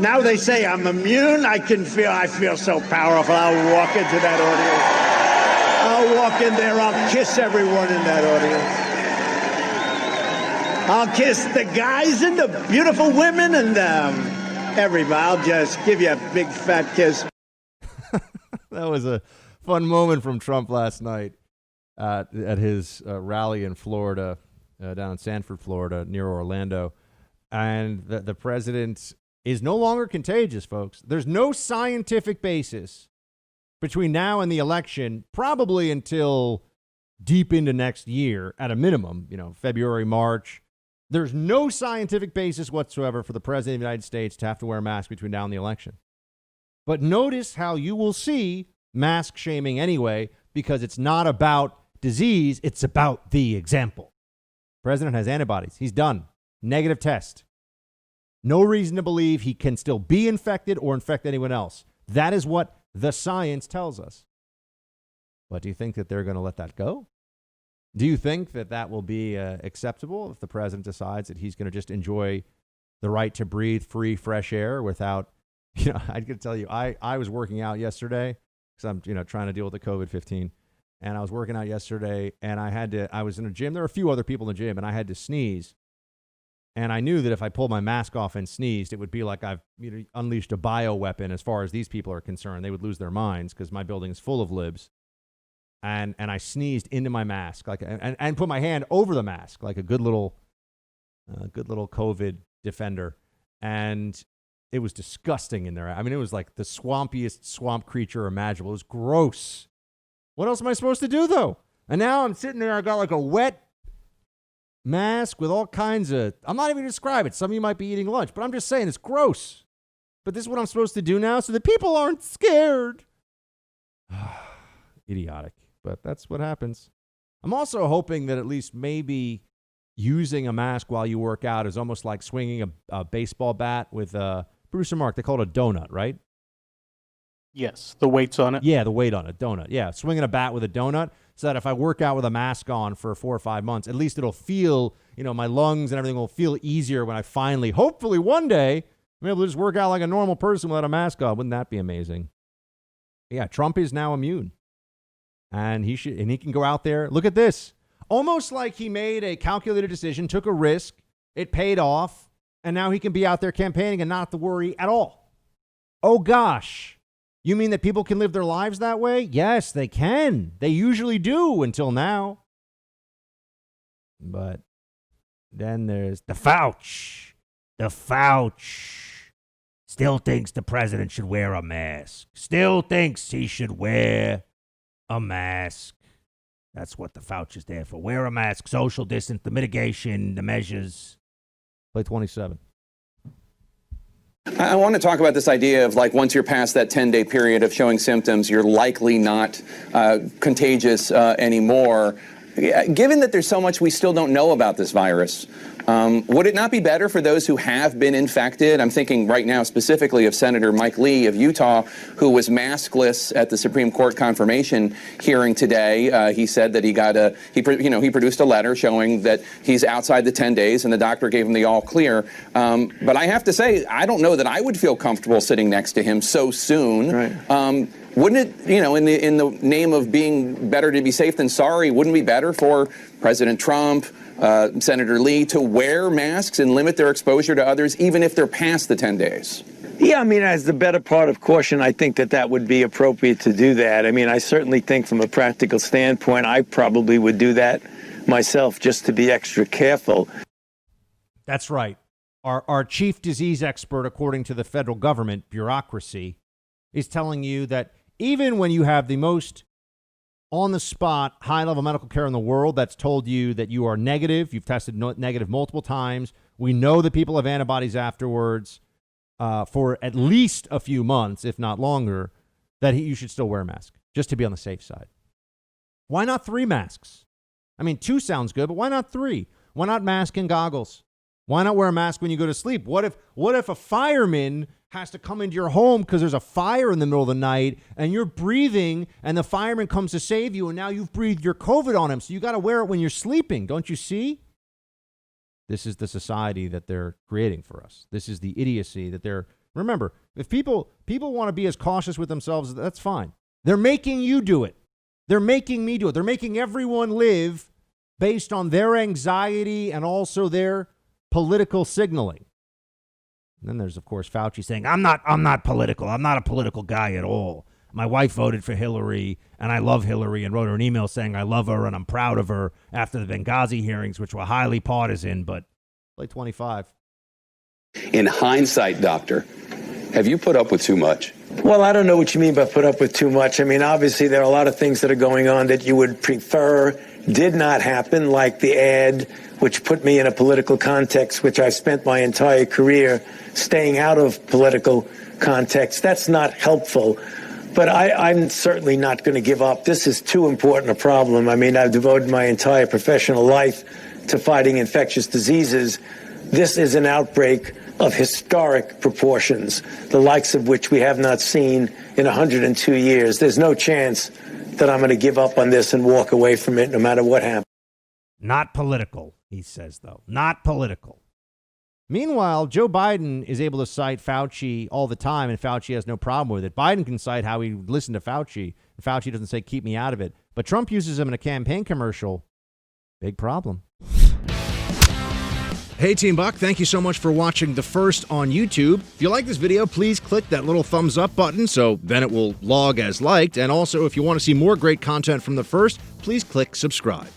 Now they say I'm immune. I feel so powerful. I'll walk into that audience. I'll walk in there. I'll kiss everyone in that audience. I'll kiss the guys and the beautiful women and everybody. I'll just give you a big fat kiss. That was a fun moment from Trump last night at his rally in Florida, down in Sanford, Florida, near Orlando. And the president is no longer contagious, folks. There's no scientific basis between now and the election, probably until deep into next year at a minimum, February, March. There's no scientific basis whatsoever for the president of the United States to have to wear a mask between now and the election. But notice how you will see mask shaming anyway, because it's not about disease. It's about the example. President has antibodies. He's done. Negative test. No reason to believe he can still be infected or infect anyone else. That is what the science tells us. But do you think that they're going to let that go? Do you think that that will be acceptable if the president decides that he's going to just enjoy the right to breathe free, fresh air without, I can tell you, I was working out yesterday because I'm, trying to deal with the COVID-19. And I was working out yesterday and I was in a gym. There were a few other people in the gym and I had to sneeze. And I knew that if I pulled my mask off and sneezed, it would be like I've unleashed a bioweapon as far as these people are concerned. They would lose their minds because my building is full of libs. And I sneezed into my mask and put my hand over the mask like a good little COVID defender. And it was disgusting in there. I mean, it was like the swampiest swamp creature imaginable. It was gross. What else am I supposed to do, though? And now I'm sitting there. I got like a wet mask with all kinds of, I'm not even going to describe it. Some of you might be eating lunch, but I'm just saying it's gross. But this is what I'm supposed to do now so that people aren't scared. Idiotic, but that's what happens. I'm also hoping that at least maybe using a mask while you work out is almost like swinging a baseball bat with Bruce and Mark. They call it a donut, right? Yes, the weight's on it. Yeah, the weight on it, donut. Yeah, swinging a bat with a donut so that if I work out with a mask on for 4 or 5 months, at least it'll feel, my lungs and everything will feel easier when I finally, hopefully one day, I'm able to just work out like a normal person without a mask on. Wouldn't that be amazing? Yeah, Trump is now immune. And he can go out there. Look at this. Almost like he made a calculated decision, took a risk, it paid off, and now he can be out there campaigning and not have to worry at all. Oh, gosh. You mean that people can live their lives that way? Yes, they can. They usually do until now. But then there's the Fauci. The Fauci still thinks the president should wear a mask. Still thinks he should wear a mask. That's what the Fauci is there for. Wear a mask, social distance, the mitigation, the measures. Play 27. I want to talk about this idea of once you're past that 10-day period of showing symptoms, you're likely not contagious anymore. Given that there's so much we still don't know about this virus, would it not be better for those who have been infected? I'm thinking right now specifically of Senator Mike Lee of Utah, who was maskless at the Supreme Court confirmation hearing today. He said that he produced a letter showing that he's outside the 10 days and the doctor gave him the all clear. But I have to say, I don't know that I would feel comfortable sitting next to him so soon. Right. Wouldn't it, in the name of being better to be safe than sorry, wouldn't it be better for President Trump, Senator Lee to wear masks and limit their exposure to others, even if they're past the 10 days? Yeah, as the better part of caution, I think that would be appropriate to do that. I certainly think from a practical standpoint, I probably would do that myself just to be extra careful. That's right. Our chief disease expert, according to the federal government bureaucracy, is telling you that even when you have the most on-the-spot, high-level medical care in the world that's told you that you are negative, you've tested negative multiple times, we know that people have antibodies afterwards for at least a few months, if not longer, that you should still wear a mask, just to be on the safe side. Why not 3 masks? 2 sounds good, but why not 3? Why not mask and goggles? Why not wear a mask when you go to sleep? What if a fireman has to come into your home because there's a fire in the middle of the night and you're breathing and the fireman comes to save you and now you've breathed your COVID on him, so you got to wear it when you're sleeping. Don't you see? This is the society that they're creating for us. This is the idiocy that they're Remember, if people want to be as cautious with themselves, that's fine. They're making you do it. They're making me do it. They're making everyone live based on their anxiety and also their political signaling. And then there's, of course, Fauci saying, I'm not political. I'm not a political guy at all. My wife voted for Hillary, and I love Hillary, and wrote her an email saying I love her and I'm proud of her after the Benghazi hearings, which were highly partisan, but like 25. In hindsight, doctor, have you put up with too much? Well, I don't know what you mean by put up with too much. I mean, obviously, there are a lot of things that are going on that you would prefer did not happen, like the ad, which put me in a political context, which I spent my entire career staying out of political context. That's not helpful. But I'm certainly not going to give up. This is too important a problem. I mean, I've devoted my entire professional life to fighting infectious diseases. This is an outbreak of historic proportions, the likes of which we have not seen in 102 years. There's no chance that I'm going to give up on this and walk away from it no matter what happens. Not political, he says, though. Not political. Meanwhile, Joe Biden is able to cite Fauci all the time, and Fauci has no problem with it. Biden can cite how he listened to Fauci, and Fauci doesn't say, keep me out of it. But Trump uses him in a campaign commercial. Big problem. Hey, Team Buck, thank you so much for watching The First on YouTube. If you like this video, please click that little thumbs up button so then it will log as liked. And also, if you want to see more great content from The First, please click subscribe.